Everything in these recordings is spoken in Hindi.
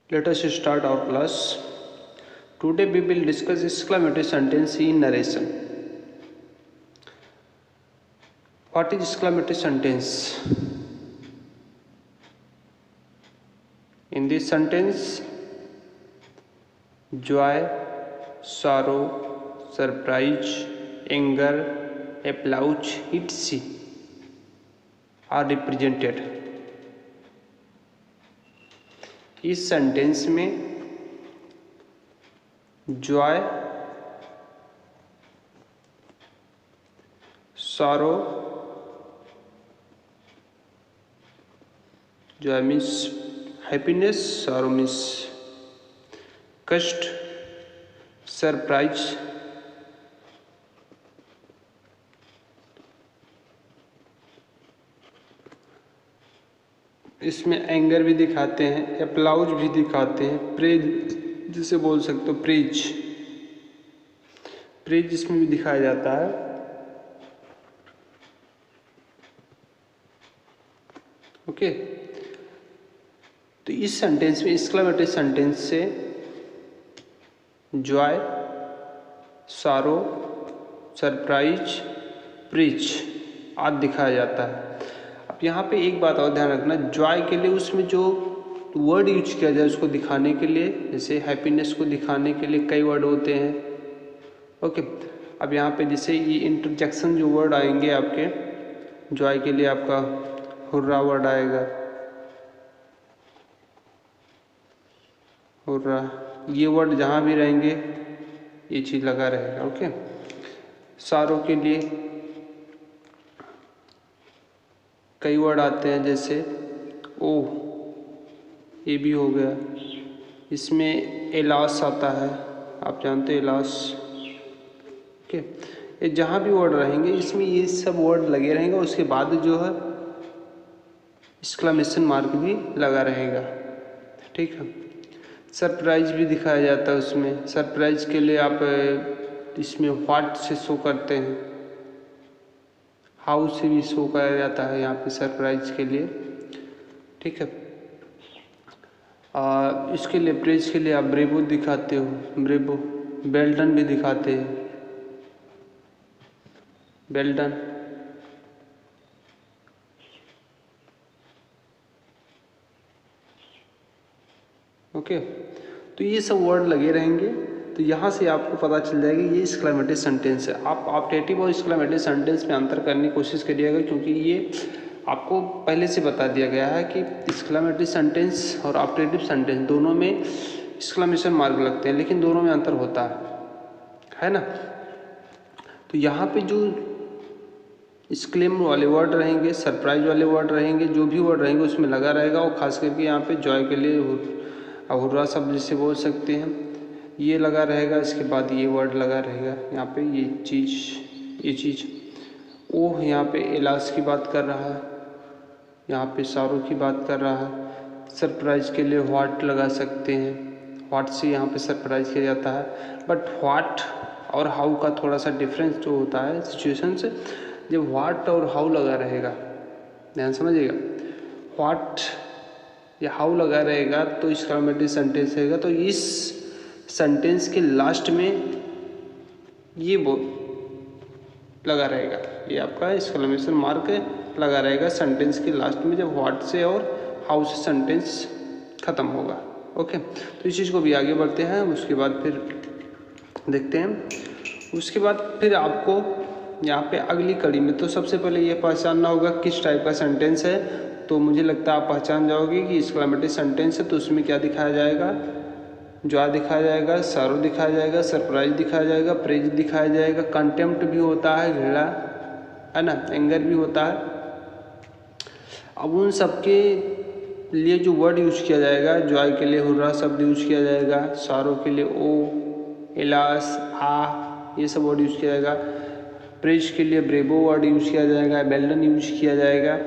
Let us start our class. Today we will discuss exclamatory sentence in narration. What is exclamatory sentence? In this sentence, joy, sorrow, surprise, anger, applause, etc. are represented. इस सेंटेंस में Joy, sorrow, Joy means happiness, sorrow means कष्ट, सरप्राइज इसमें एंगर भी दिखाते हैं, अप्लाउज भी दिखाते हैं, प्रेज जिसे बोल सकते हो प्रेज, प्रेज इसमें भी दिखाया जाता है। ओके, तो इस सेंटेंस में एक्सक्लेमेटरी सेंटेंस से जॉय, सारो, सरप्राइज, प्रेज आदि दिखाया जाता है। अब यहाँ पे एक बात और ध्यान रखना, जॉय के लिए उसमें जो वर्ड यूज किया जाए उसको दिखाने के लिए, जैसे हैप्पीनेस को दिखाने के लिए कई वर्ड होते हैं। ओके, अब यहाँ पे जैसे ये इंटरजेक्शन जो वर्ड आएंगे आपके जॉय के लिए, आपका हुर्रा वर्ड आएगा, हुर्रा, ये वर्ड जहाँ भी रहेंगे ये चीज़ लगा रहेगा। ओके, सारो के लिए कई वर्ड आते हैं, जैसे ओ, ये भी हो गया। इसमें एलास आता है, आप जानते हैं एलास। ओके, ये जहाँ भी वर्ड रहेंगे इसमें ये सब वर्ड लगे रहेंगे, उसके बाद जो है एक्सक्लेमेशन मार्क भी लगा रहेगा। ठीक है, सरप्राइज भी दिखाया जाता है उसमें। सरप्राइज के लिए आप इसमें व्हाट से शो करते हैं, हाउ से भी शो कराया जाता है यहाँ पे सरप्राइज के लिए। ठीक है, इसके लिए प्रेज के लिए आप ब्रेवो दिखाते हो, ब्रेवो, बेल्डन भी दिखाते हैं, बेल्डन। ओके, तो ये सब वर्ड लगे रहेंगे, तो यहाँ से आपको पता चल जाएगा ये एक्सक्लेमेटरी सेंटेंस है। आप ऑप्टेटिव और एक्सक्लेमेटरी सेंटेंस में अंतर करने की कोशिश करिएगा, क्योंकि ये आपको पहले से बता दिया गया है कि एक्सक्लेमेटरी सेंटेंस और ऑप्टेटिव सेंटेंस दोनों में एक्सक्लेमेशन मार्क लगते हैं, लेकिन दोनों में अंतर होता है ना। तो यहाँ पे जो एक्सक्लेम वाले वर्ड रहेंगे, सरप्राइज वाले वर्ड रहेंगे, जो भी वर्ड रहेंगे उसमें लगा रहेगा। और ख़ास करके यहाँ पे जॉय के लिए हुर्रा शब्द जिसे बोल सकते हैं, ये लगा रहेगा। इसके बाद ये वर्ड लगा रहेगा यहाँ पे, ये चीज़। ओह यहाँ पे एलास की बात कर रहा है, यहाँ पे सारो की बात कर रहा है। सरप्राइज के लिए व्हाट लगा सकते हैं, व्हाट से यहाँ पे सरप्राइज किया जाता है। बट व्हाट और हाउ का थोड़ा सा डिफरेंस जो होता है सिचुएशन से, जब व्हाट और हाउ लगा रहेगा, ध्यान समझिएगा, व्हाट या हाउ लगा रहेगा तो एक्सक्लेमेटरी सेंटेंस रहेगा। तो इस सेंटेंस के लास्ट में ये वो लगा रहेगा, ये आपका एक्सक्लेमेशन मार्क लगा रहेगा सेंटेंस के लास्ट में, जब व्हाट से और हाउ से सेंटेंस ख़त्म होगा। ओके, तो इस चीज़ को भी आगे बढ़ते हैं, उसके बाद फिर देखते हैं। उसके बाद फिर आपको यहाँ पे अगली कड़ी में तो सबसे पहले ये पहचानना होगा किस टाइप का सेंटेंस है। तो मुझे लगता है आप पहचान जाओगे कि एक्सक्लेमेटरी सेंटेंस है, तो उसमें क्या दिखाया जाएगा, जॉय दिखाया जाएगा, सारो दिखाया जाएगा, सरप्राइज दिखाया जाएगा, प्रेज दिखाया जाएगा, कंटेम्प्ट भी होता है, घृणा है ना, एंगर भी होता है। अब उन सब के लिए जो वर्ड यूज किया जाएगा, जॉय के लिए हुर्रा शब्द यूज किया जाएगा, सारो के लिए ओ, एलास, आ, ये सब वर्ड यूज किया जाएगा। प्रेज के लिए ब्रेवो वर्ड यूज किया जाएगा, बेल्डन यूज किया जाएगा।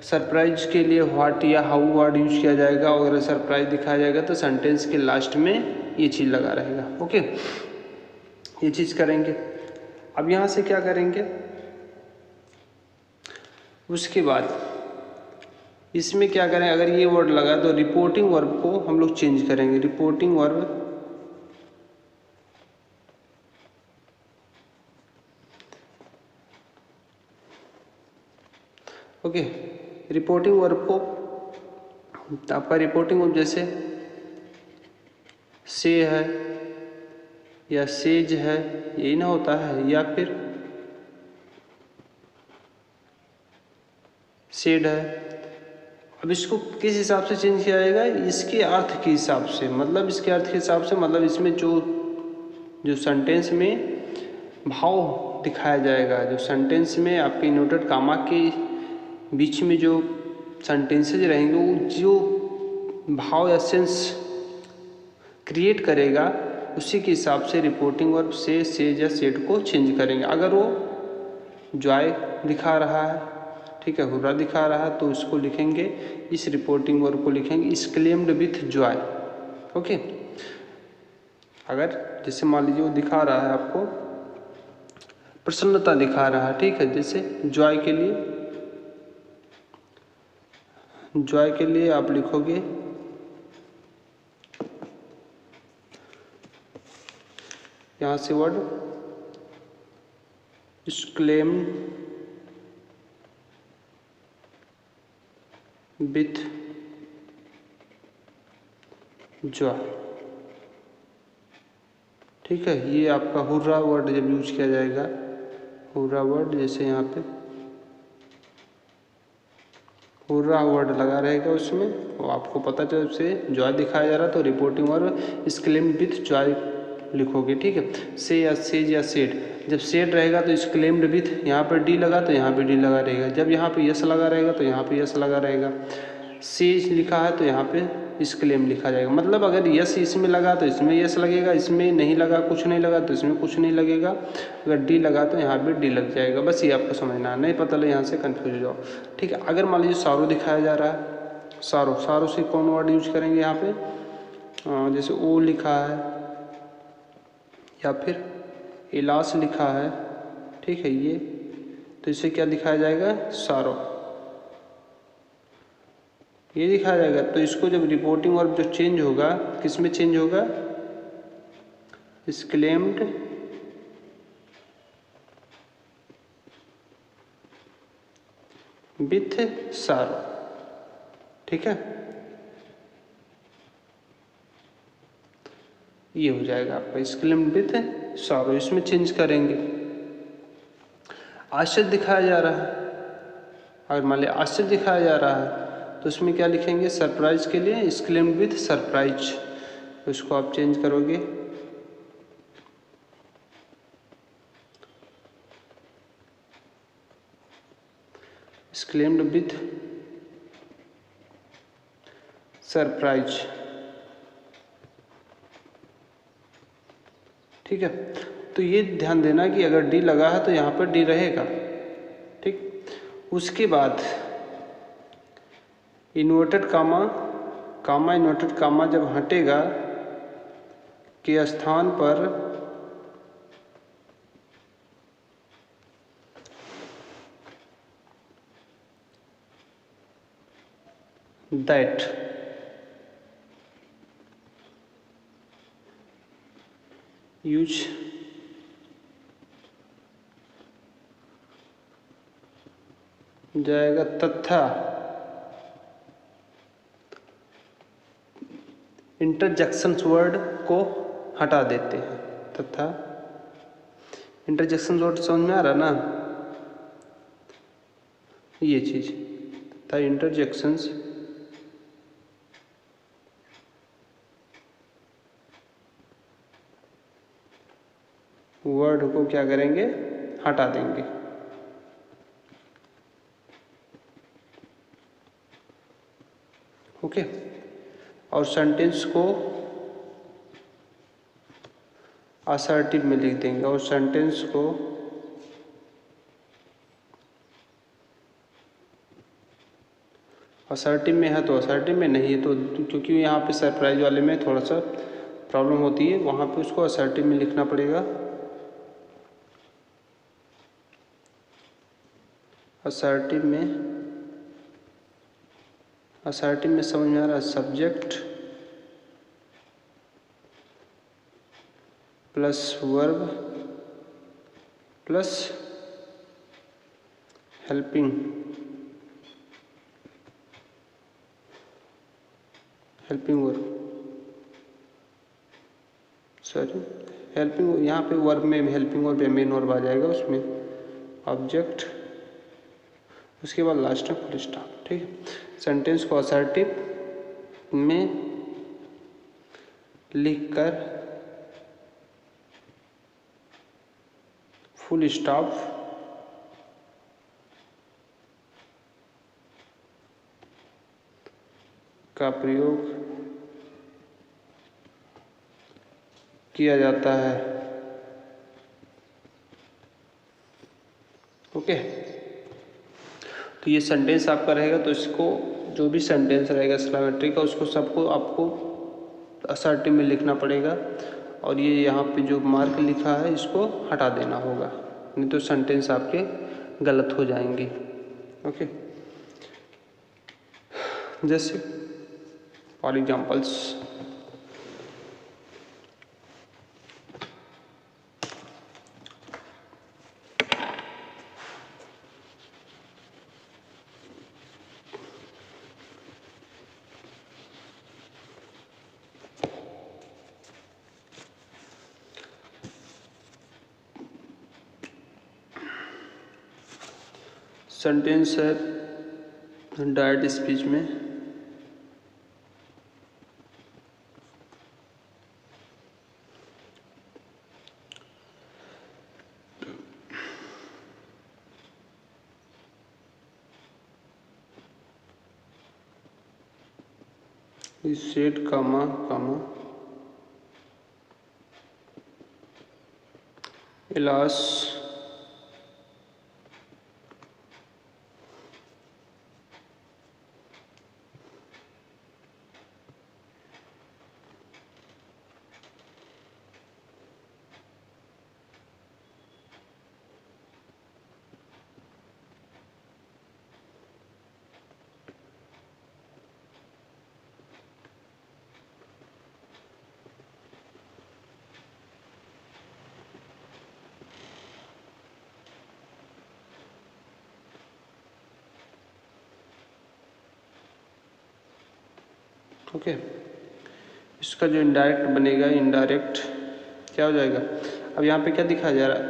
सरप्राइज के लिए व्हाट या हाउ वर्ड यूज किया जाएगा, और अगर सरप्राइज दिखाया जाएगा तो सेंटेंस के लास्ट में ये चीज़ लगा रहेगा। ओके, ये चीज़ करेंगे। अब यहाँ से क्या करेंगे, उसके बाद इसमें क्या करें, अगर ये वर्ड लगा तो रिपोर्टिंग वर्ब को हम लोग चेंज करेंगे। Reporting verb okay. Reporting verb को आपका रिपोर्टिंग वर्ब जैसे से है या सेज है, यही ना होता है, या फिर सेड है। अब इसको किस हिसाब से चेंज किया जाएगा, इसके अर्थ के हिसाब से, मतलब इसके अर्थ के हिसाब से, मतलब इसमें जो सेंटेंस में भाव दिखाया जाएगा, जो सेंटेंस में आपके इन्वर्टेड कामा के बीच में जो सेंटेंसेज रहेंगे, वो जो भाव या सेंस क्रिएट करेगा, उसी के हिसाब से रिपोर्टिंग वर्ब से, सेज या सेड को चेंज करेंगे। अगर वो जॉय दिखा रहा है, ठीक है, हुर्रा दिखा रहा है, तो उसको लिखेंगे, इस रिपोर्टिंग वर्ब को लिखेंगे एक्सक्लेम्ड विथ जॉय। ओके। अगर जैसे मान लीजिए वो दिखा रहा है आपको प्रसन्नता दिखा रहा है, ठीक है, जैसे जॉय के लिए आप लिखोगे यहाँ से वर्ड एक्सक्लेम्ड विथ जॉय, ठीक है। ये आपका हुर्रा वर्ड जब यूज किया जाएगा, हुर्रा वर्ड जैसे यहाँ पे हुर्रा वर्ड लगा रहेगा उसमें, वो आपको पता चल से जॉय दिखाया जा रहा, तो reporting verb exclaimed with Joy लिखोगे, ठीक है। से या सेज या सेड, जब सेड रहेगा तो एक्सक्लेम्ड विथ, यहाँ पर डी लगा तो यहाँ पे डी लगा रहेगा, जब यहाँ पे यस लगा रहेगा तो यहाँ पे यस लगा रहेगा। सेज लिखा है तो यहाँ पे एक्सक्लेम लिखा जाएगा, मतलब अगर यस इसमें लगा तो इसमें यस लगेगा, इसमें नहीं लगा, कुछ नहीं लगा तो इसमें कुछ नहीं लगेगा, अगर डी लगा तो यहाँ पे डी लग जाएगा। बस ये आपको समझना है, नहीं पता लगे यहाँ से कन्फ्यूज हो जाओ, ठीक है। अगर मान लीजिए सारो दिखाया जा रहा है, सारो से कौन वर्ड यूज करेंगे यहाँ पे, जैसे ओ लिखा है या फिर इलास लिखा है, ठीक है, ये तो इसे क्या दिखाया जाएगा, सारो, ये दिखाया जाएगा। तो इसको जब रिपोर्टिंग वर्ब जो चेंज होगा, किस में चेंज होगा, एक्सक्लेम्ड विथ सारो, ठीक है, ये हो जाएगा आपका एक्सक्लेम्ड विथ सारो, इसमें चेंज करेंगे। आश्चर्य दिखाया जा रहा है, अगर मान लिया आश्चर्य दिखाया जा रहा है तो उसमें क्या लिखेंगे, सरप्राइज के लिए एक्सक्लेम्ड विथ सरप्राइज, उसको आप चेंज करोगे एक्सक्लेम्ड विथ सरप्राइज, ठीक है। तो ये ध्यान देना कि अगर डी लगा है तो यहाँ पर डी रहेगा, ठीक। उसके बाद इन्वर्टेड कामा इन्वर्टेड कामा जब हटेगा के स्थान पर दैट यूज जाएगा, तथा इंटरजेक्शंस वर्ड को हटा देते हैं, तथा इंटरजेक्शंस वर्ड समझ में आ रहा ना, ये चीज, तथा इंटरजेक्शंस वर्ड को क्या करेंगे, हटा देंगे। ओके। और सेंटेंस को असर्टिव में लिख देंगे, और सेंटेंस को असर्टिव में है तो असर्टिव में, नहीं है तो, क्योंकि यहाँ पे सरप्राइज वाले में थोड़ा सा प्रॉब्लम होती है, वहाँ पे उसको असर्टिव में लिखना पड़ेगा। असर्टिव में असर्टिव में समझ में आ रहा है, subject plus verb plus helping verb, sorry helping, यहाँ पे वर्ब में हेल्पिंग वर्ब या मेन वर्ब आ जाएगा, उसमें ऑब्जेक्ट, उसके बाद लास्ट में फुल स्टॉप। ठीक है, सेंटेंस को असर्टिव में लिखकर फुल स्टॉप का प्रयोग किया जाता है। ओके, तो ये सेंटेंस आपका रहेगा, तो इसको जो भी सेंटेंस रहेगा एक्सक्लेमेटरी का, उसको सबको आपको असर्टिव में लिखना पड़ेगा, और ये यहाँ पे जो मार्क लिखा है इसको हटा देना होगा, नहीं तो सेंटेंस आपके गलत हो जाएंगे। ओके, जैसे फॉर एग्जाम्पल्स, सेंटेंस है डायरेक्ट स्पीच में, सेट कामा इलास ओके, इसका जो इनडायरेक्ट बनेगा, इनडायरेक्ट क्या हो जाएगा, अब यहाँ पे क्या दिखाया जा रहा है,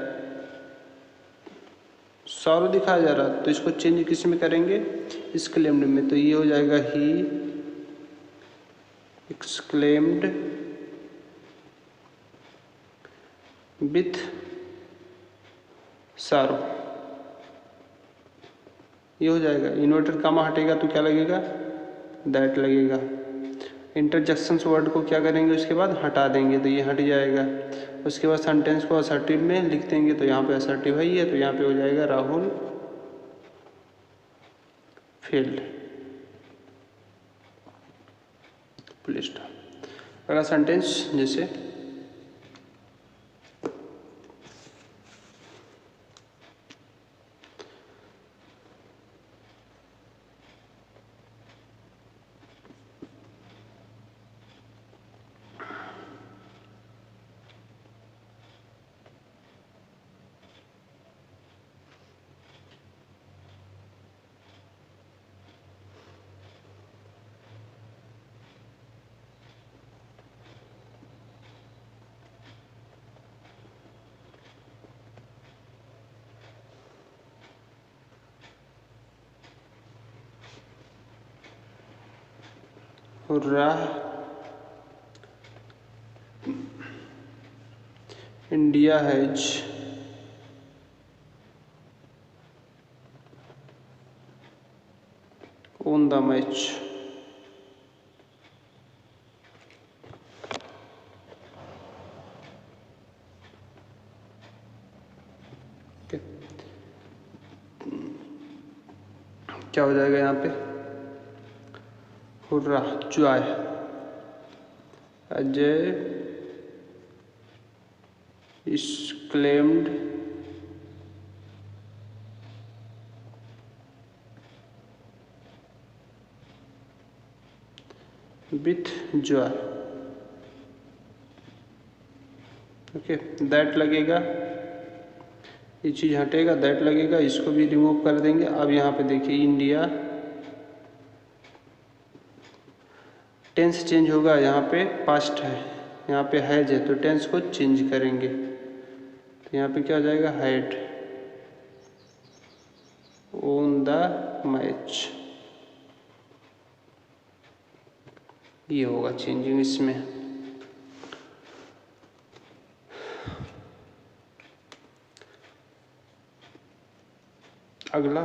सॉरो दिखाया जा रहा है, तो इसको चेंज किस में करेंगे, एक्सक्लेम्ड में, तो ये हो जाएगा ही एक्सक्लेम्ड विथ सारो, ये हो जाएगा। इन्वर्टेड कामा हटेगा तो क्या लगेगा, दैट लगेगा। इंटरजेक्शंस वर्ड को क्या करेंगे, उसके बाद हटा देंगे, तो ये हट जाएगा। उसके बाद सेंटेंस को असर्टिव में लिख देंगे, तो यहाँ पे असर्टिव है ही है, तो यहाँ पे हो जाएगा राहुल फेल्ड, फुल स्टॉप। अगला सेंटेंस जैसे hurrah India has won the match, क्या हो जाएगा यहाँ पे, hurrah Joy, Ajay exclaimed with Joy. Okay, that लगेगा, ये चीज़ हटेगा, दैट लगेगा, इसको भी रिमूव कर देंगे। अब यहाँ पे देखिए इंडिया, टेंस चेंज होगा, यहाँ पे पास्ट है, यहाँ पे हैज है, तो टेंस को चेंज करेंगे। तो यहाँ पे क्या हो जाएगा, हैड ऑन द मैच, ये होगा चेंजिंग इसमें। अगला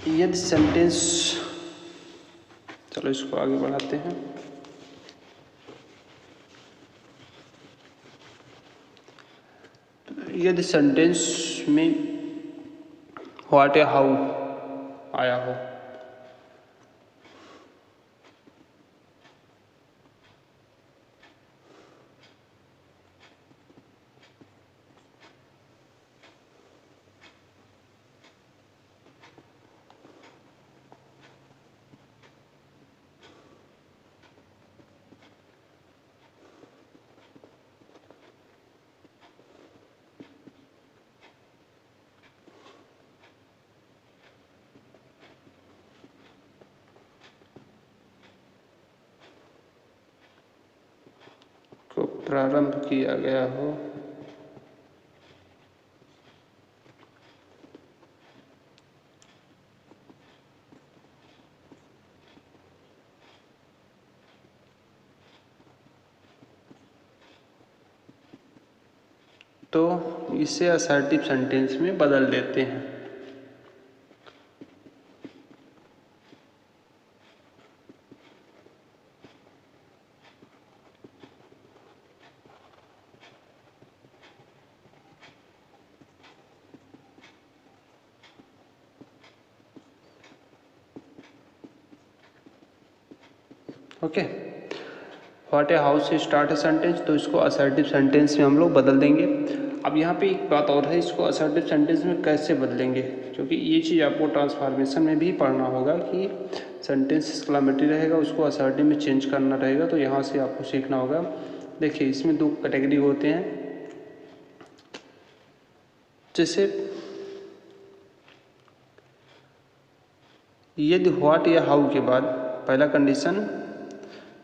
यदि सेंटेंस, चलो इसको आगे बढ़ाते हैं। यदि सेंटेंस में व्हाट या हाउ आया हो, को प्रारंभ किया गया हो, तो इसे असर्टिव सेंटेंस में बदल देते हैं। ओके, व्हाट ए हाउ से स्टार्ट है सेंटेंस, तो इसको असर्टिव सेंटेंस में हम लोग बदल देंगे। अब यहाँ पे एक बात और है, इसको असर्टिव सेंटेंस में कैसे बदलेंगे, क्योंकि ये चीज़ आपको ट्रांसफॉर्मेशन में भी पढ़ना होगा कि सेंटेंस एक्सक्लेमेटरी रहेगा, उसको असर्टिव में चेंज करना रहेगा, तो यहाँ से आपको सीखना होगा। देखिए इसमें दो कैटेगरी होते हैं, जैसे यदि व्हाट या हाउ के बाद पहला कंडीशन,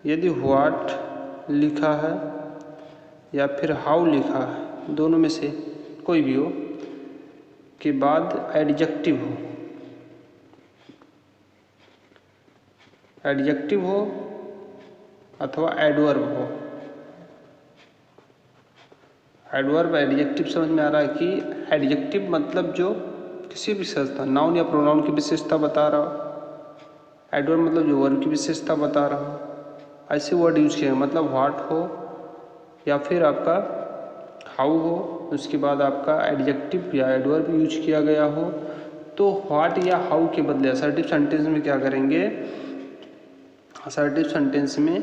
यदि व्हाट लिखा है या फिर हाउ लिखा है, दोनों में से कोई भी हो, के बाद एडजेक्टिव हो, एडजेक्टिव हो अथवा एडवर्ब हो। एडवर्ब एडजेक्टिव समझ में आ रहा है कि एडजेक्टिव मतलब जो किसी विशेषता, नाउन या प्रोनाउन की विशेषता बता रहा हो, एडवर्ब मतलब जो वर्ब की विशेषता बता रहा हो, ऐसे वर्ड यूज किए, मतलब व्हाट हो या फिर आपका हाउ हो, उसके बाद आपका एडजेक्टिव या एडवर्ब यूज किया गया हो, तो व्हाट या हाउ के बदले असर्टिव सेंटेंस में क्या करेंगे, असर्टिव सेंटेंस में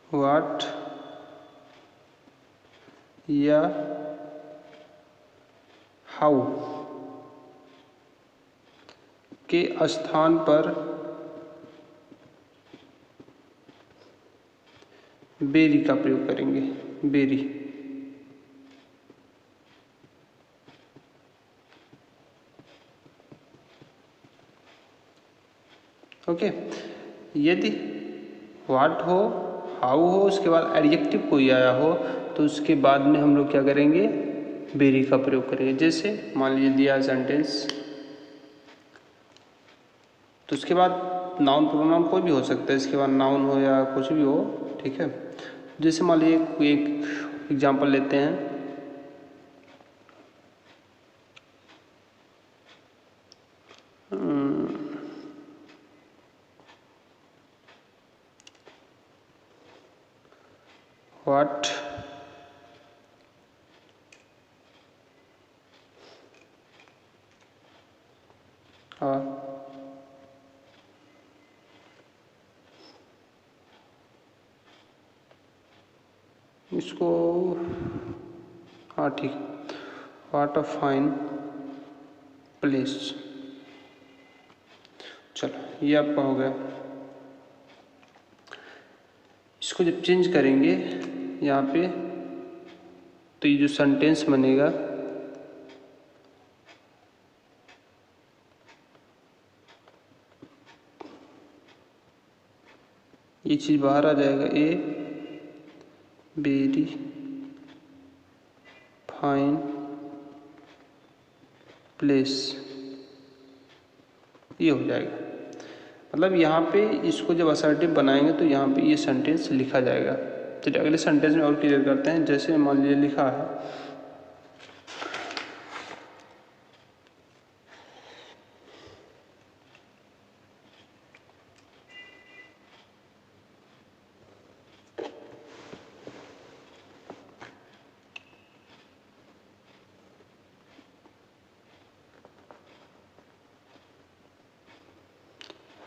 व्हाट या हाउ के स्थान पर बेरी का प्रयोग करेंगे, बेरी। ओके, यदि व्हाट हो, हाउ हो, उसके बाद एडजेक्टिव कोई आया हो, तो उसके बाद में हम लोग क्या करेंगे, बेरी का प्रयोग करेंगे। जैसे मान लीजिए दिया सेंटेंस, तो उसके बाद नाउन प्रोनाउन कोई भी हो सकता है, इसके बाद नाउन हो या कुछ भी हो, ठीक है। जैसे मान लीजिए एक एग्जांपल लेते हैं, व्हाट इसको, हाँ ठीक, व्हाट अ फाइन प्लेस। चलो ये आपका हो गया। इसको जब चेंज करेंगे यहाँ पे तो ये जो सेंटेंस बनेगा ये चीज़ बाहर आ जाएगा, ए वेरी फाइन प्लेस, ये हो जाएगा। मतलब यहाँ पे इसको जब असर्टिव बनाएंगे तो यहाँ पे ये सेंटेंस लिखा जाएगा। चलिए अगले सेंटेंस में और क्लियर करते हैं। जैसे मान लीजिए लिखा है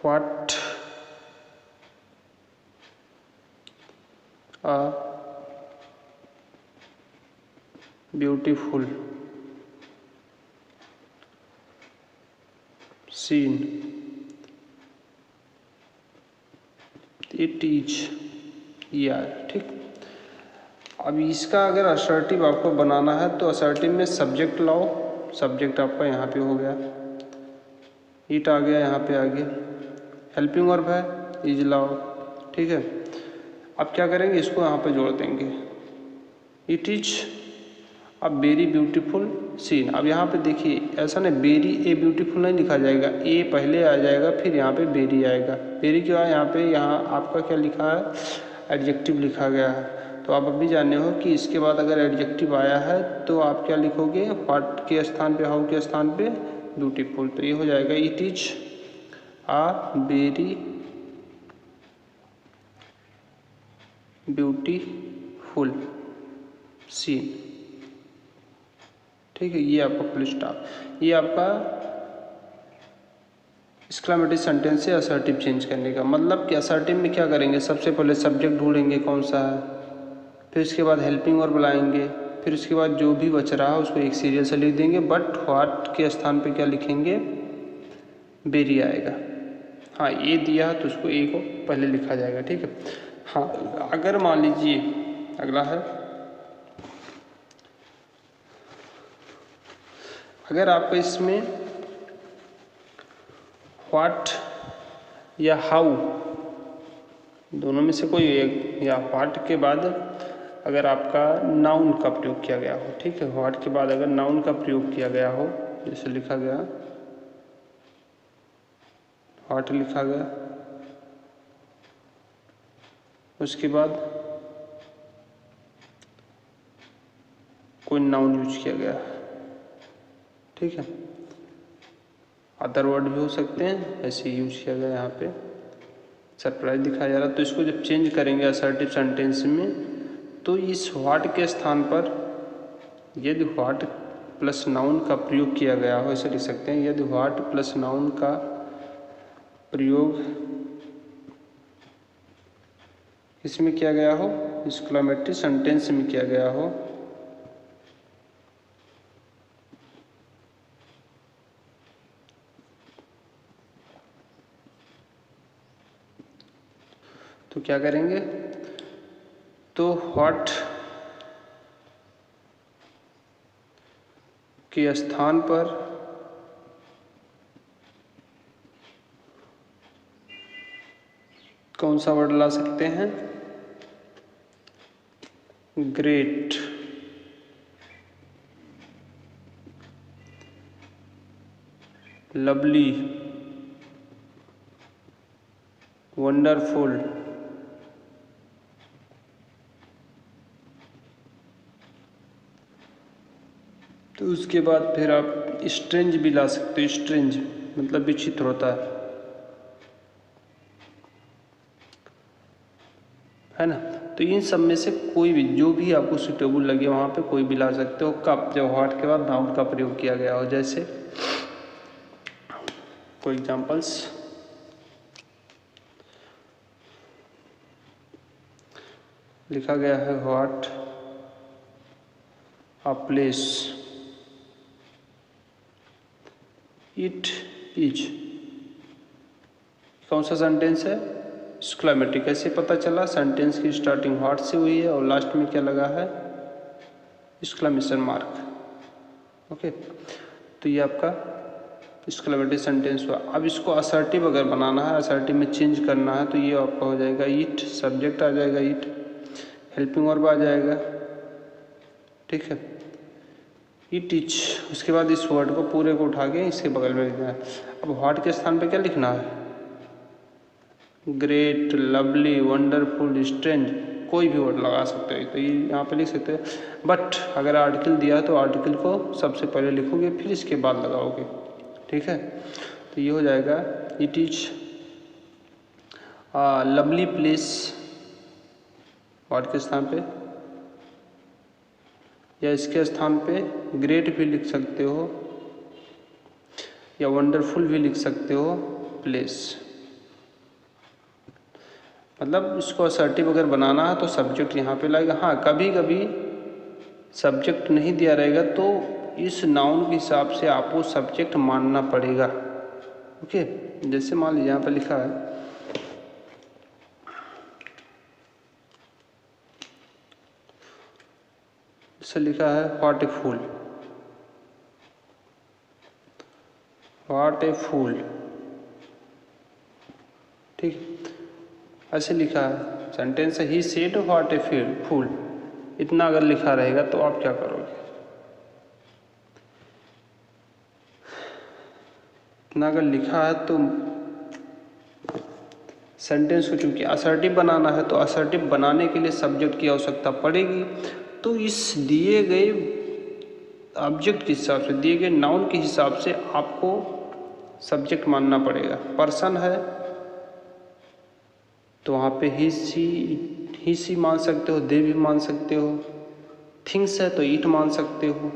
what a beautiful seen it is, यार ठीक। अब इसका अगर असर्टिव आपको बनाना है तो असर्टिव में सब्जेक्ट लाओ, सब्जेक्ट आपका यहाँ पे हो गया, इट आ गया, यहाँ पे आ गया, हेल्पिंग वर्ब है इज लाओ, ठीक है। अब क्या करेंगे, इसको यहाँ पे जोड़ देंगे, it is a very beautiful scene. अब यहाँ पे देखिए ऐसा नहीं वेरी ए ब्यूटीफुल नहीं लिखा जाएगा, ए पहले आ जाएगा फिर यहाँ पे वेरी आएगा। वेरी क्यों आया यहाँ पे, यहाँ आपका क्या लिखा है, एडजेक्टिव लिखा गया है। तो आप अभी जाने हो कि इसके बाद अगर एडजेक्टिव आया है तो आप क्या लिखोगे, व्हाट के स्थान पे, हाउ के स्थान पे ब्यूटीफुल। तो ये हो जाएगा it is a very beautiful scene, ठीक है। ये आपका फुल स्टॉप, ये आपका एक्सक्लेमेटरी सेंटेंस से असर्टिव चेंज करने का मतलब कि असर्टिव में क्या करेंगे, सबसे पहले सब्जेक्ट ढूंढेंगे कौन सा है, फिर उसके बाद हेल्पिंग वर्ब बुलाएंगे, फिर उसके बाद जो भी बच रहा है उसको एक सीरियल से लिख देंगे, बट व्हाट के स्थान पे क्या लिखेंगे, वेरी आएगा। हाँ ए दिया तो उसको ए को पहले लिखा जाएगा, ठीक है। हाँ अगर मान लीजिए अगला है, अगर आपको इसमें व्हाट या हाउ दोनों में से कोई एक, या व्हाट के बाद अगर आपका नाउन का प्रयोग किया गया हो, ठीक है, व्हाट के बाद अगर नाउन का प्रयोग किया गया हो, जैसे लिखा गया व्हाट लिखा गया, उसके बाद कोई नाउन यूज किया गया, ठीक है, अदर वर्ड भी हो सकते हैं, ऐसे यूज किया गया यहाँ पे सरप्राइज दिखाया जा रहा। तो इसको जब चेंज करेंगे असर्टिव सेंटेंस में तो इस व्हाट के स्थान पर यदि व्हाट प्लस नाउन का प्रयोग किया गया हो, ऐसे लिख सकते हैं, यदि व्हाट प्लस नाउन का प्रयोग इसमें किया गया हो, एक्सक्लेमेटरी सेंटेंस में किया गया हो, तो क्या करेंगे, तो व्हाट के स्थान पर कौन सा वर्ड ला सकते हैं, ग्रेट, लवली, वंडरफुल, तो उसके बाद फिर आप स्ट्रेंज भी ला सकते हो, स्ट्रेंज मतलब विचित्र होता है ना। तो इन सब में से कोई भी जो भी आपको सुटेबल लगे वहाँ पे कोई भी ला सकते हो, कब जब व्हाट के बाद नाउन का प्रयोग किया गया हो। जैसे कोई एग्जांपल्स, लिखा गया है what a place it is कौन सा सेंटेंस है? एक्सक्लेमेटरी। कैसे पता चला? सेंटेंस की स्टार्टिंग व्हाट से हुई है और लास्ट में क्या लगा है? Exclamation mark. ओके, तो ये आपका एक्सक्लेमेटरी सेंटेंस हुआ। अब इसको असर्टिव अगर बनाना है, असर्टिव में चेंज करना है, तो ये आपका हो जाएगा इट, सब्जेक्ट आ जाएगा इट, हेल्पिंग वर्ब आ जाएगा, ठीक है, इट इज। उसके बाद इस वर्ड को पूरे को उठा के इसके बगल में लिखना है। अब व्हाट के स्थान पे क्या लिखना है? ग्रेट, लवली, वंडरफुल, स्ट्रेंज, कोई भी वर्ड लगा सकते हो, तो ये यहाँ पे लिख सकते हो। बट अगर आर्टिकल दिया है तो आर्टिकल को सबसे पहले लिखोगे, फिर इसके बाद लगाओगे, ठीक है। तो ये हो जाएगा it is lovely place, what के स्थान पे, या इसके स्थान पे ग्रेट भी लिख सकते हो या वंडरफुल भी लिख सकते हो, प्लेस। मतलब इसको असर्टिव अगर बनाना है तो सब्जेक्ट यहाँ पे लगेगा। हाँ, कभी कभी सब्जेक्ट नहीं दिया रहेगा तो इस नाउन के हिसाब से आपको सब्जेक्ट मानना पड़ेगा। ओके, जैसे मान लीजिए यहाँ पे लिखा है, जैसे लिखा है व्हाट ए फूल, व्हाट ए फूल, ठीक, ऐसे लिखा है सेंटेंस है, ही सेड व्हाट ए फूल। इतना अगर लिखा रहेगा तो आप क्या करोगे? इतना अगर लिखा है तो सेंटेंस को चूंकि असर्टिव बनाना है तो असर्टिव बनाने के लिए सब्जेक्ट की आवश्यकता पड़ेगी। तो इस दिए गए ऑब्जेक्ट के हिसाब से, दिए गए नाउन के हिसाब से आपको सब्जेक्ट मानना पड़ेगा। पर्सन है तो वहाँ पे ही सी मान सकते हो, दे भी मान सकते हो। थिंग्स है तो इट मान सकते हो।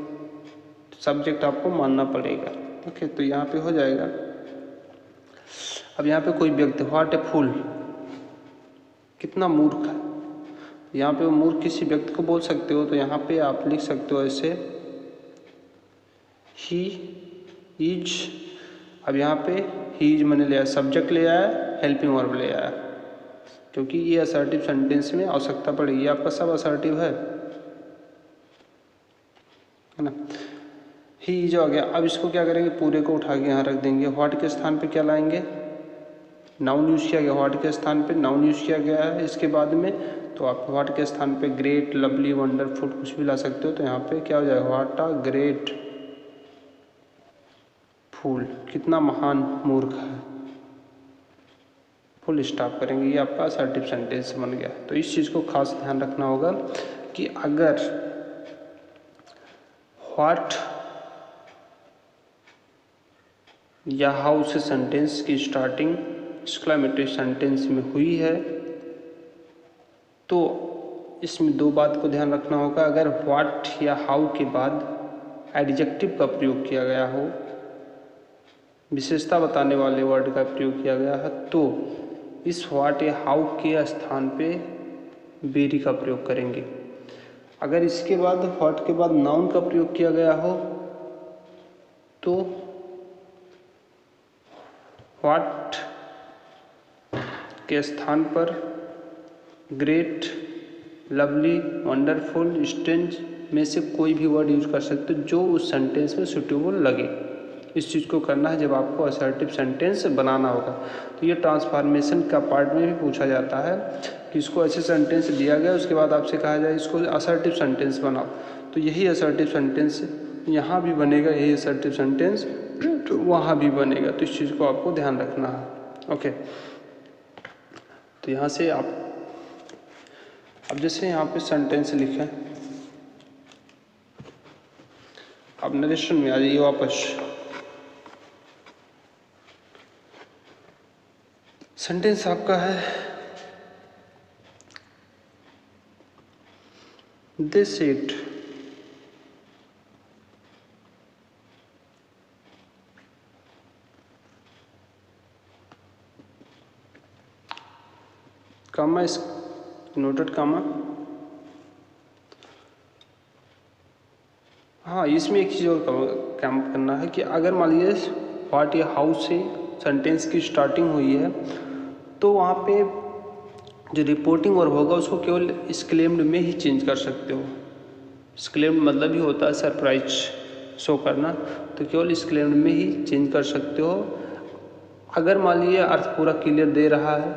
सब्जेक्ट आपको मानना पड़ेगा। ओके, तो यहाँ पे हो जाएगा। अब यहाँ पे कोई व्यक्ति, व्हाट ए फूल, कितना मूर्ख है, यहाँ पे वो मूर्ख किसी व्यक्ति को बोल सकते हो, तो यहाँ पे आप लिख सकते हो ऐसे ही इज। अब यहाँ पे ही इज मैंने लिया, सब्जेक्ट ले आया, हेल्पिंग वर्ब ले आया, क्योंकि ये असर्टिव सेंटेंस में आवश्यकता पड़ेगी। आपका सब असर्टिव है ना। ही इज आ गया। अब इसको क्या करेंगे? पूरे को उठा के यहाँ रख देंगे। व्हाट के स्थान पे क्या लाएंगे? नाउन यूज किया गया, व्हाट के स्थान पे नाउन यूज किया गया है इसके बाद में, तो आप व्हाट के स्थान पे ग्रेट, लवली, वंडरफुल कुछ भी ला सकते हो। तो यहाँ पे क्या हो जाएगा? व्हाट अ ग्रेट फूल, कितना महान मूर्ख है, फुल स्टॉप करेंगे। ये आपका असर्टिव सेंटेंस बन गया। तो इस चीज़ को खास ध्यान रखना होगा कि अगर व्हाट या हाउ से सेंटेंस की स्टार्टिंग एक्सक्लेमेटरी सेंटेंस में हुई है तो इसमें दो बात को ध्यान रखना होगा। अगर व्हाट या हाउ के बाद एडजेक्टिव का प्रयोग किया गया हो, विशेषता बताने वाले वर्ड का प्रयोग किया गया है, तो इस व्हाट या हाउ के स्थान पे वेरी का प्रयोग करेंगे। अगर इसके बाद व्हाट के बाद नाउन का प्रयोग किया गया हो तो व्हाट के स्थान पर ग्रेट, लवली, वंडरफुल, स्ट्रेंज में से कोई भी वर्ड यूज कर सकते हो जो उस सेंटेंस में सुटेबल लगे। इस चीज़ को करना है जब आपको असर्टिव सेंटेंस बनाना होगा। तो ये ट्रांसफॉर्मेशन का पार्ट में भी पूछा जाता है कि इसको ऐसे सेंटेंस दिया गया, उसके बाद आपसे कहा जाए इसको असर्टिव सेंटेंस बनाओ, तो यही असर्टिव सेंटेंस यहाँ भी बनेगा, यही असर्टिव सेंटेंस तो वहाँ भी बनेगा। तो इस चीज़ को आपको ध्यान रखना है। ओके, तो यहाँ से आप अब जैसे यहाँ पे सेंटेंस लिखें, अब नरेशन में आ जाइए वापस। सेंटेंस आपका है दिस इट कामा, इस नोटेड कामा। हाँ, इसमें एक चीज़ और काम करना है कि अगर मान लीजिए व्हाट या हाउ से सेंटेंस की स्टार्टिंग हुई है, तो वहाँ पे जो रिपोर्टिंग वर्ब होगा उसको केवल एक्सक्लेम्ड में ही चेंज कर सकते हो। एक्सक्लेम्ड मतलब ही होता है सरप्राइज शो करना, तो केवल एक्सक्लेम्ड में ही चेंज कर सकते हो। अगर मान लीजिए अर्थ पूरा क्लियर दे रहा है,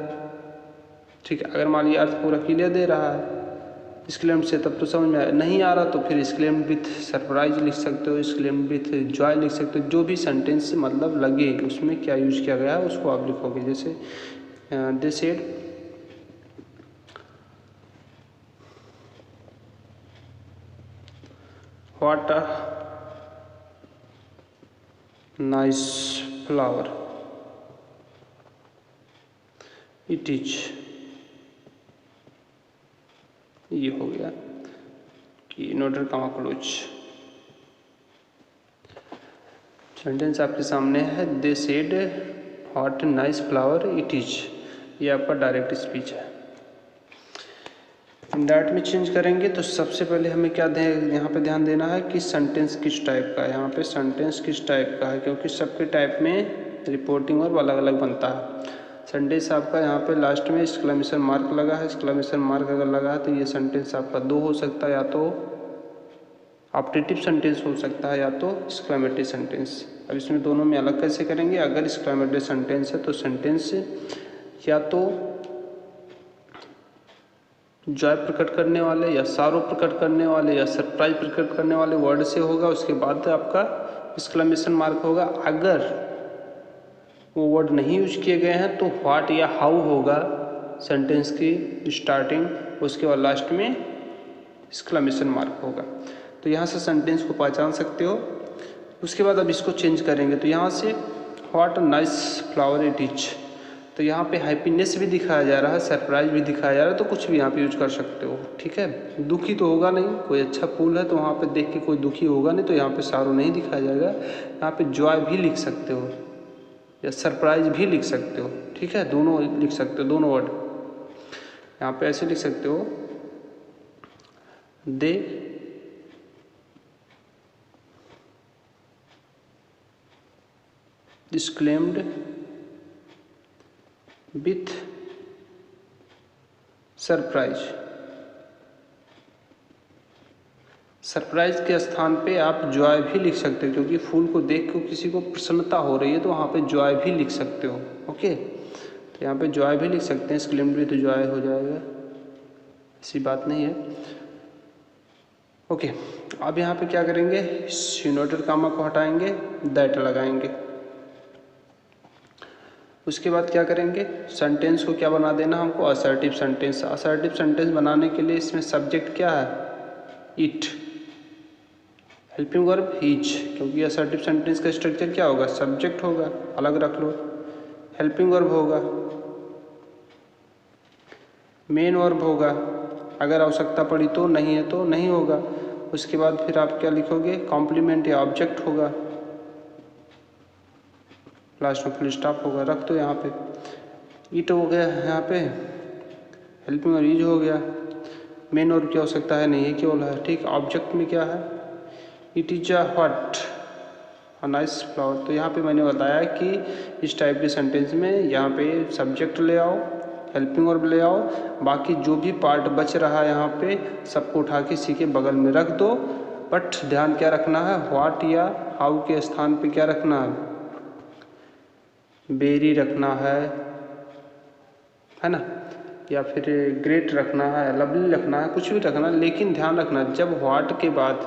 ठीक है, अगर मान लीजिए अर्थ पूरा क्लियर दे रहा है एक्सक्लेम्ड से, तब तो समझ में नहीं आ रहा, तो फिर एक्सक्लेम्ड विथ सरप्राइज लिख सकते हो, एक्सक्लेम्ड विथ जॉय लिख सकते हो। जो भी सेंटेंस से मतलब लगे उसमें क्या यूज किया गया है उसको आप लिखोगे। जैसे they said what a nice flower it is, ये हो गया कि इनवर्टेड कॉमा क्लोज। सेंटेंस आपके सामने है, they said what nice flower it is, ये आपका डायरेक्ट स्पीच है। इनडायरेक्ट में चेंज करेंगे तो सबसे पहले हमें क्या यहाँ पे ध्यान देना है कि सेंटेंस किस टाइप का है। यहाँ पे सेंटेंस किस टाइप का है, क्योंकि सबके टाइप में रिपोर्टिंग और अलग अलग बनता है। सेंटेंस आपका यहाँ पे लास्ट में एक्सक्लेमेशन मार्क लगा है, एक्सक्लेमेशन मार्क अगर लगा है तो ये सेंटेंस आपका दो हो सकता है, या तो ऑप्टेटिव सेंटेंस हो सकता है या तो एक्सक्लेमेटरी सेंटेंस। अब इसमें दोनों में अलग कैसे करेंगे। अगर एक्सक्लेमेटरी सेंटेंस है तो सेंटेंस या तो जॉय प्रकट करने वाले या सारो प्रकट करने वाले या सरप्राइज प्रकट करने वाले वर्ड से होगा, उसके बाद आपका एक्सक्लेमेशन मार्क होगा। अगर वो वर्ड नहीं यूज किए गए हैं तो व्हाट या हाउ होगा सेंटेंस की स्टार्टिंग, उसके बाद लास्ट में एक्सक्लेमेशन मार्क होगा। तो यहाँ से सेंटेंस को पहचान सकते हो। उसके बाद अब इसको चेंज करेंगे, तो यहाँ से what a nice flower it is, तो यहाँ पे हैप्पीनेस भी दिखाया जा रहा है, सरप्राइज भी दिखाया जा रहा है, तो कुछ भी यहाँ पे यूज कर सकते हो, ठीक है। दुखी तो होगा नहीं, कोई अच्छा फूल है तो वहाँ पे देख के कोई दुखी होगा नहीं, तो यहाँ पे सारो नहीं दिखाया जाएगा। यहाँ पे जॉय भी लिख सकते हो या सरप्राइज भी लिख सकते हो, ठीक है, दोनों लिख सकते हो, दोनों वर्ड यहाँ पे ऐसे लिख सकते हो, दे exclaimed विथ सरप्राइज। सरप्राइज के स्थान पे आप जॉय भी लिख सकते हो, क्योंकि फूल को देख के किसी को प्रसन्नता हो रही है तो वहाँ पे जॉय भी लिख सकते हो। ओके, तो यहाँ पे जॉय भी लिख सकते हैं, एक्सक्लेम्ड भी तो जॉय हो जाएगा, ऐसी बात नहीं है। ओके, अब यहाँ पे क्या करेंगे, इन्वर्टेड कॉमा को हटाएंगे, दैट लगाएंगे। उसके बाद क्या करेंगे, सेंटेंस को क्या बना देना हमको, असर्टिव सेंटेंस। असर्टिव सेंटेंस बनाने के लिए इसमें सब्जेक्ट क्या है, इट, हेल्पिंग वर्ब हीज, क्योंकि असर्टिव सेंटेंस का स्ट्रक्चर क्या होगा, सब्जेक्ट होगा, अलग रख लो, हेल्पिंग वर्ब होगा, मेन वर्ब होगा, अगर आवश्यकता पड़ी तो, नहीं है तो नहीं होगा। उसके बाद फिर आप क्या लिखोगे, कॉम्प्लीमेंट या ऑब्जेक्ट होगा, लास्ट में फुल स्टॉप होगा, रख दो यहाँ पे। इट हो गया यहाँ पे, हेल्पिंग और ईज हो गया, मेन और क्या हो सकता है, नहीं है केवल है, ठीक। ऑब्जेक्ट में क्या है, it is a what a nice flower. तो यहाँ पे मैंने बताया कि इस टाइप के सेंटेंस में यहाँ पे सब्जेक्ट ले आओ, हेल्पिंग वर्ब ले आओ, बाकी जो भी पार्ट बच रहा है यहाँ पे सबको उठा के इसी के बगल में रख दो। बट ध्यान क्या रखना है, व्हाट या हाउ के स्थान पे क्या रखना है, बेरी रखना है ना, या फिर ग्रेट रखना है, लवली रखना है, कुछ भी रखना, लेकिन ध्यान रखना जब व्हाट के बाद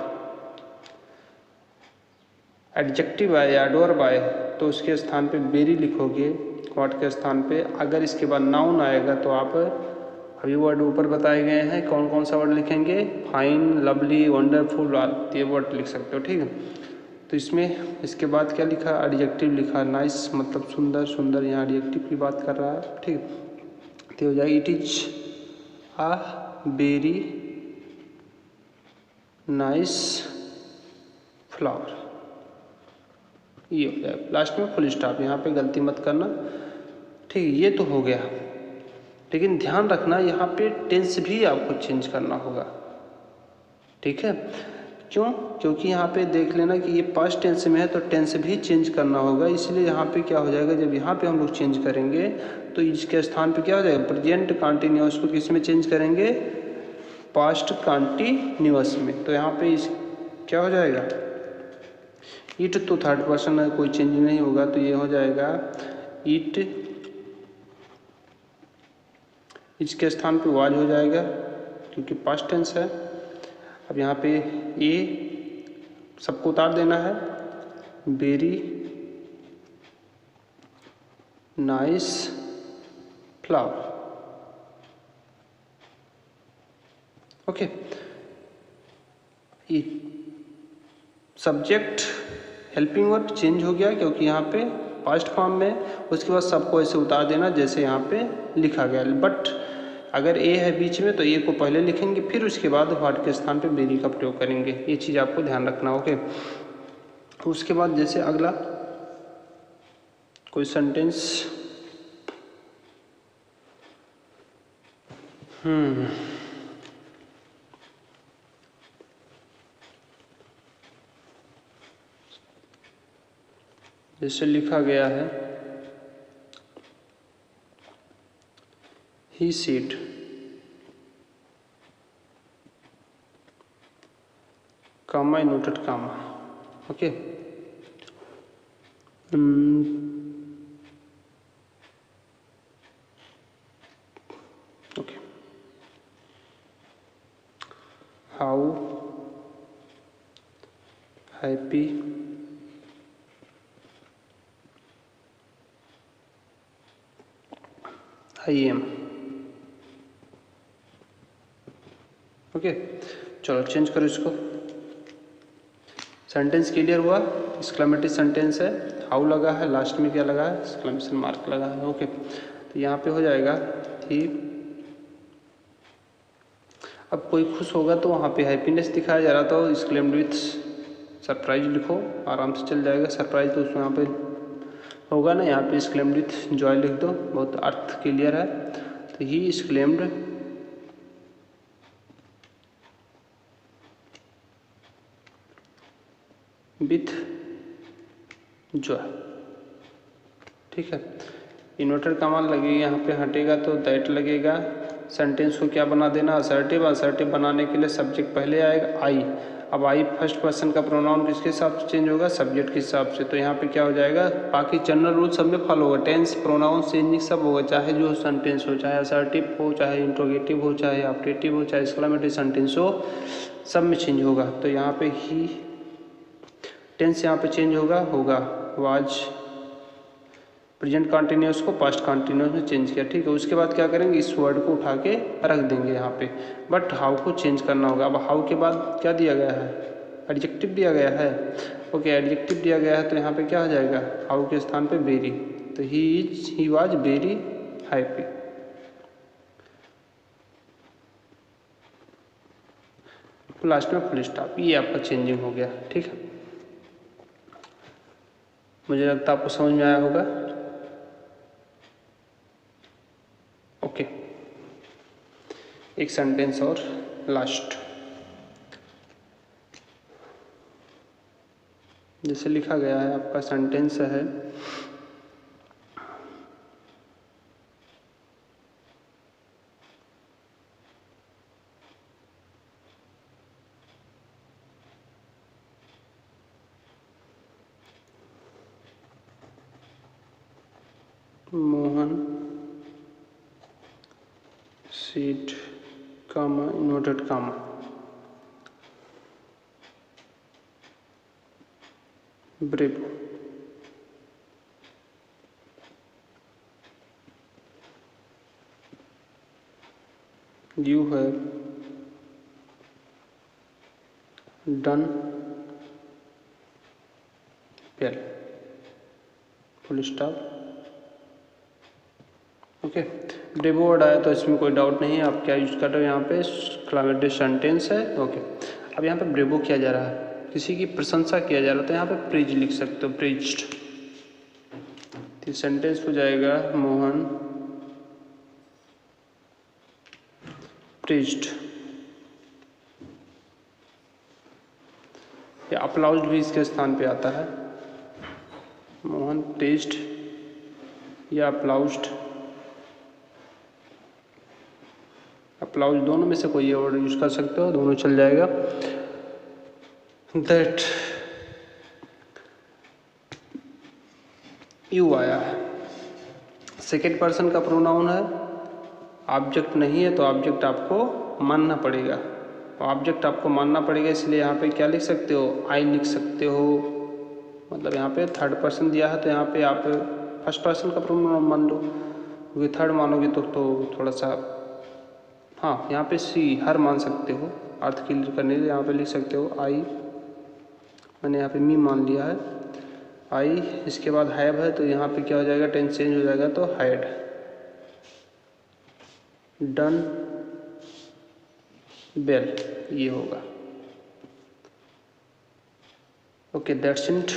एडजेक्टिव आए या एडवर्ब आए तो उसके स्थान पे बेरी लिखोगे, व्हाट के स्थान पे। अगर इसके बाद नाउन आएगा तो आप अभी वर्ड ऊपर बताए गए हैं कौन कौन सा वर्ड लिखेंगे, फाइन, लवली, वंडरफुल, ये वर्ड लिख सकते हो, ठीक है। तो इसमें इसके बाद क्या लिखा, एडजेक्टिव लिखा, नाइस मतलब सुंदर, सुंदर यहाँ एडजेक्टिव की बात कर रहा है, ठीक। तो हो जाएगा it is a very nice flower, ये हो जाएगा। लास्ट में फुल स्टॉप, यहाँ पे गलती मत करना, ठीक। ये तो हो गया, लेकिन ध्यान रखना यहाँ पे टेंस भी आपको चेंज करना होगा, ठीक है। क्यों? क्योंकि यहाँ पे देख लेना कि ये पास्ट टेंस में है तो टेंस भी चेंज करना होगा, इसलिए यहाँ पे क्या हो जाएगा, जब यहाँ पे हम लोग चेंज करेंगे तो इसके स्थान पे क्या हो जाएगा, प्रेजेंट कंटिन्यूअस को किस में चेंज करेंगे, पास्ट कंटिन्यूअस में। तो यहाँ पे इस क्या हो जाएगा, इट तो थर्ड पर्सन में कोई चेंज नहीं होगा, तो ये हो जाएगा इट, इसके स्थान पे वाज हो जाएगा क्योंकि पास्ट टेंस है। अब यहाँ पे ए सबको उतार देना है, very nice flower. Okay, subject helping verb change हो गया क्योंकि यहाँ पे पास्ट फॉर्म में, उसके बाद सबको ऐसे उतार देना जैसे यहाँ पे लिखा गया। बट अगर ए है बीच में तो ए को पहले लिखेंगे, फिर उसके बाद व्हाट के स्थान पे वेरी का प्रयोग करेंगे, ये चीज़ आपको ध्यान रखना। ओके, तो उसके बाद जैसे अगला कोई सेंटेंस, जैसे लिखा गया है he said, comma noted comma. Okay, okay, how happy I am. Okay, चलो चेंज करो इसको। सेंटेंस क्लियर हुआ, एक्सक्लेमेटरी सेंटेंस है, हाउ लगा है, लास्ट में क्या लगा है, एक्सक्लेमेशन मार्क लगा है। ओके, तो यहाँ पे हो जाएगा ही। अब कोई खुश होगा तो वहाँ पे हैप्पीनेस दिखाया जा रहा था, तो एक्सक्लेम्ड विथ सरप्राइज लिखो, आराम से चल जाएगा। सरप्राइज तो उसमें यहाँ पे होगा ना, यहाँ पे एक्सक्लेम्ड विथ जॉय लिख दो, बहुत अर्थ क्लियर है। तो ही एक्सक्लेम्ड विथ जॉय, ठीक है। इन्वर्टर कमाल लगेगा, यहाँ पे हटेगा तो दैट लगेगा। सेंटेंस को क्या बना देना, असर्टिव। असर्टिव बनाने के लिए सब्जेक्ट पहले आएगा आई। अब आई फर्स्ट पर्सन का प्रोनाउन किसके हिसाब से चेंज होगा, सब्जेक्ट के हिसाब से। तो यहाँ पे क्या हो जाएगा, बाकी जनरल रूल सब में फॉलो होगा, टेंस प्रोनाउन चेंजिंग सब होगा, चाहे जो सेंटेंस हो, चाहे असर्टिव हो, चाहे इंट्रोगेटिव हो, चाहे ऑप्टेटिव हो, चाहे एक्सक्लेमेटरी सेंटेंस हो, सब में चेंज होगा। तो यहाँ पे ही टेंस यहाँ पे चेंज होगा वाज, प्रेजेंट कंटिन्यूअस को पास्ट कंटिन्यूअस में चेंज किया, ठीक है। उसके बाद क्या करेंगे, इस वर्ड को उठा के रख देंगे यहाँ पे, बट हाउ को चेंज करना होगा। अब हाउ के बाद क्या दिया गया है, एडजेक्टिव दिया गया है। ओके, एडजेक्टिव दिया गया है तो यहाँ पे क्या हो जाएगा, हाउ के स्थान पे वेरी। तो he was very happy. Last में फुल स्टॉप, ये आपका चेंजिंग हो गया, ठीक है। मुझे लगता है आपको समझ में आया होगा। ओके, एक सेंटेंस और लास्ट, जैसे लिखा गया है आपका सेंटेंस है Mohan said comma inverted comma brave. You have done well, full stop. Okay, bravo word आया तो इसमें कोई डाउट नहीं है, आप क्या यूज कर रहे हो, यहाँ पे एक्सक्लेमेटरी सेंटेंस है। ओके, अब यहाँ पे ब्रेवो किया जा रहा है, किसी की प्रशंसा किया जा रहा है, तो यहाँ पे प्रेज लिख सकते हो, प्रेज्ड। तो सेंटेंस हो जाएगा मोहन प्रेज्ड या अप्लाउज भी इसके स्थान पे आता है। मोहन प्रेज्ड या अप्लाउज्ड, अप्लाउज दोनों में से कोई वर्ड यूज कर सकते हो, दोनों चल जाएगा। दैट यू आया, सेकेंड पर्सन का प्रोनाउन है, ऑब्जेक्ट नहीं है तो ऑब्जेक्ट आपको मानना पड़ेगा। ऑब्जेक्ट आपको मानना पड़ेगा, इसलिए यहाँ पे क्या लिख सकते हो, आई लिख सकते हो। मतलब यहाँ पे थर्ड पर्सन दिया है तो यहाँ पे आप फर्स्ट पर्सन का प्रोनाउन मान लो, क्योंकि थर्ड मानोगे तो थोड़ा सा, हाँ यहाँ पे सी हर मान सकते हो। अर्थ क्लियर करने के लिए यहाँ पे लिख सकते हो आई, मैंने यहाँ पे मी मान लिया है आई, इसके बाद हैव है तो यहाँ पे क्या हो जाएगा, टेंस चेंज हो जाएगा तो हैड, डन वेल ये होगा। Okay that's it.